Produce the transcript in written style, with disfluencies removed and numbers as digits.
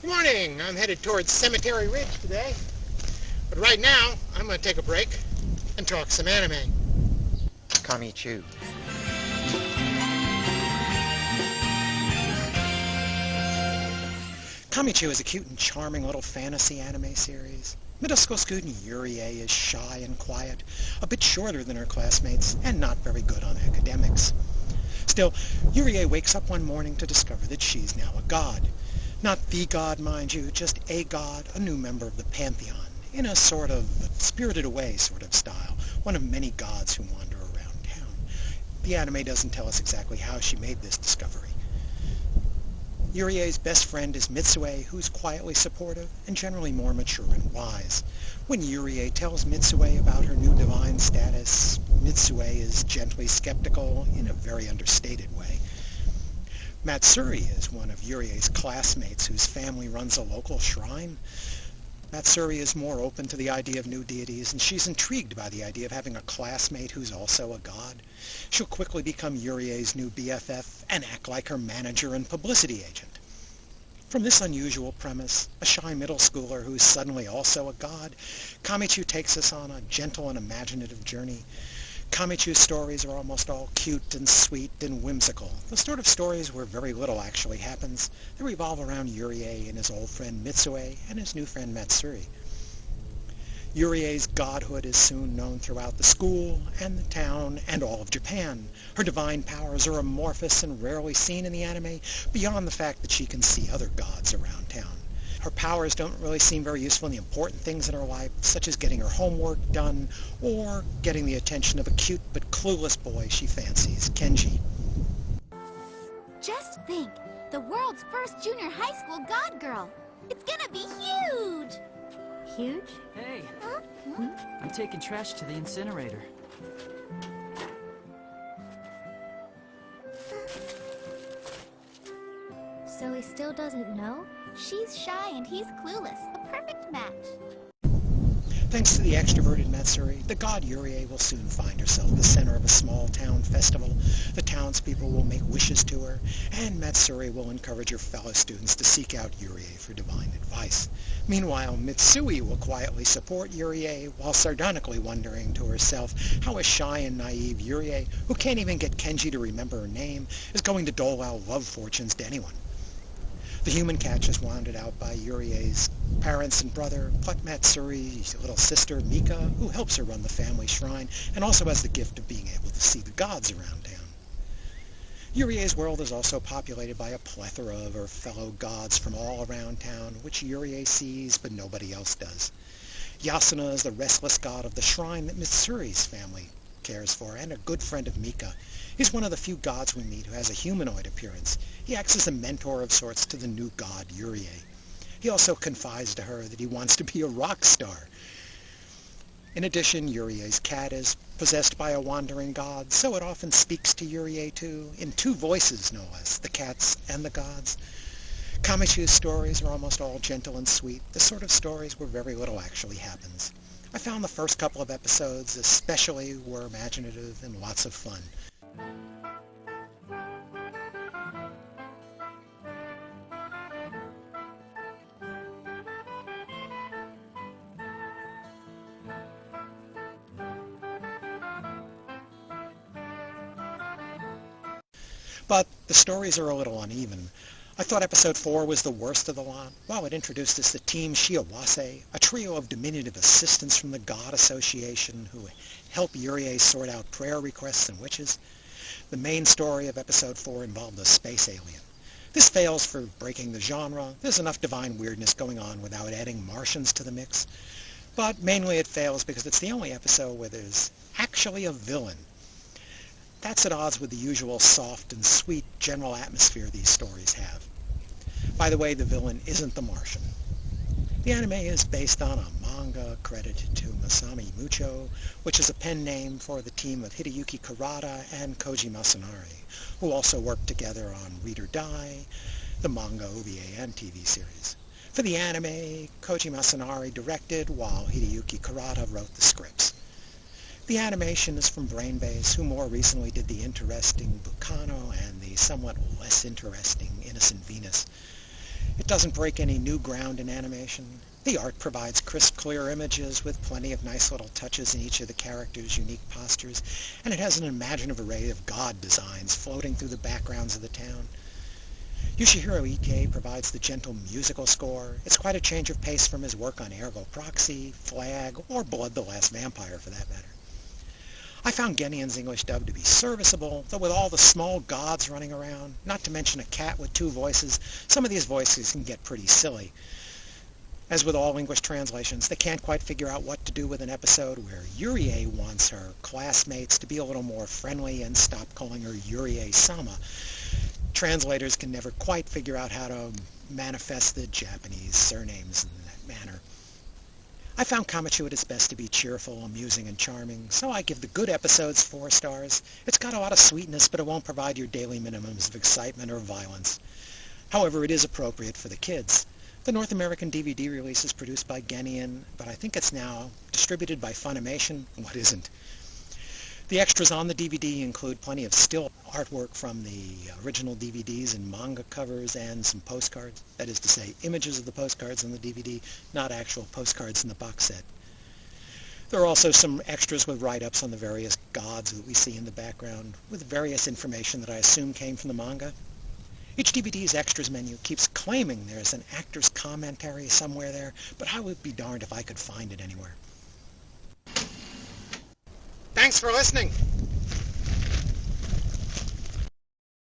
Good morning. I'm headed towards Cemetery Ridge today. But right now, I'm going to take a break and talk some anime. Kami-chu. Kami-chu is a cute and charming little fantasy anime series. Middle school student Yurie is shy and quiet, a bit shorter than her classmates, and not very good on academics. Still, Yurie wakes up one morning to discover that she's now a god. Not the god, mind you, just a god, a new member of the pantheon, in a sort of Spirited Away sort of style, one of many gods who wander around town. The anime doesn't tell us exactly how she made this discovery. Yurie's best friend is Mitsue, who's quietly supportive and generally more mature and wise. When Yurie tells Mitsue about her new divine status, Mitsue is gently skeptical in a very understated way. Matsuri is one of Yurie's classmates whose family runs a local shrine. Matsuri is more open to the idea of new deities, and she's intrigued by the idea of having a classmate who's also a god. She'll quickly become Yurie's new BFF and act like her manager and publicity agent. From this unusual premise, a shy middle schooler who's suddenly also a god, Kami-chu takes us on a gentle and imaginative journey. Kami-chu's stories are almost all cute and sweet and whimsical, the sort of stories where very little actually happens. They revolve around Yurie and his old friend Mitsue and his new friend Matsuri. Yurie's godhood is soon known throughout the school and the town and all of Japan. Her divine powers are amorphous and rarely seen in the anime, beyond the fact that she can see other gods around town. Her powers don't really seem very useful in the important things in her life, such as getting her homework done or getting the attention of a cute but clueless boy she fancies, Kenji. Just think, the world's first junior high school god girl. It's gonna be huge! Huge? Hey, I'm taking trash to the incinerator. So he still doesn't know? She's shy and he's clueless. A perfect match. Thanks to the extroverted Matsuri, the god Yurie will soon find herself the center of a small town festival. The townspeople will make wishes to her, and Matsuri will encourage her fellow students to seek out Yurie for divine advice. Meanwhile, Mitsui will quietly support Yurie while sardonically wondering to herself how a shy and naive Yurie, who can't even get Kenji to remember her name, is going to dole out love fortunes to anyone. The human catch is wanted out by Yurie's parents and brother, but Matsuri's little sister, Mika, who helps her run the family shrine, and also has the gift of being able to see the gods around town. Yurie's world is also populated by a plethora of her fellow gods from all around town, which Yurie sees, but nobody else does. Yasuna is the restless god of the shrine that Mitsuri's family cares for, and a good friend of Mika. He's one of the few gods we meet who has a humanoid appearance. He acts as a mentor of sorts to the new god, Yurie. He also confides to her that he wants to be a rock star. In addition, Yurie's cat is possessed by a wandering god, so it often speaks to Yurie too, in two voices no less, the cat's and the god's. Kami-chu's stories are almost all gentle and sweet, the sort of stories where very little actually happens. I found the first couple of episodes especially were imaginative and lots of fun. But the stories are a little uneven. I thought episode 4 was the worst of the lot. While it introduced us to Team Shiawase, a trio of diminutive assistants from the God Association who help Yurie sort out prayer requests and wishes, the main story of episode 4 involved a space alien. This fails for breaking the genre. There's enough divine weirdness going on without adding Martians to the mix. But mainly it fails because it's the only episode where there's actually a villain. That's at odds with the usual soft and sweet general atmosphere these stories have. By the way, the villain isn't the Martian. The anime is based on a manga credited to Masami Mucho, which is a pen name for the team of Hideyuki Kurata and Koji Masanari, who also worked together on Read or Die, the manga, OVA, and TV series. For the anime, Koji Masanari directed, while Hideyuki Kurata wrote the scripts. The animation is from Brainbase, who more recently did the interesting Bucano and the somewhat less interesting Innocent Venus. It doesn't break any new ground in animation. The art provides crisp, clear images with plenty of nice little touches in each of the characters' unique postures, and it has an imaginative array of god designs floating through the backgrounds of the town. Yoshihiro Ike provides the gentle musical score. It's quite a change of pace from his work on Ergo Proxy, Flag, or Blood the Last Vampire for that matter. I found Genian's English dub to be serviceable, though with all the small gods running around, not to mention a cat with two voices, some of these voices can get pretty silly. As with all English translations, they can't quite figure out what to do with an episode where Yurie wants her classmates to be a little more friendly and stop calling her Yurie-sama. Translators can never quite figure out how to manifest the Japanese surnames in that manner. I found Kamichu at its best to be cheerful, amusing, and charming, so I give the good episodes 4 stars. It's got a lot of sweetness, but it won't provide your daily minimums of excitement or violence. However, it is appropriate for the kids. The North American DVD release is produced by Genian, but I think it's now distributed by Funimation. What isn't? The extras on the DVD include plenty of still artwork from the original DVDs and manga covers and some postcards. That is to say, images of the postcards on the DVD, not actual postcards in the box set. There are also some extras with write-ups on the various gods that we see in the background, with various information that I assume came from the manga. Each DVD's extras menu keeps claiming there's an actor's commentary somewhere there, but I would be darned if I could find it anywhere. Thanks for listening.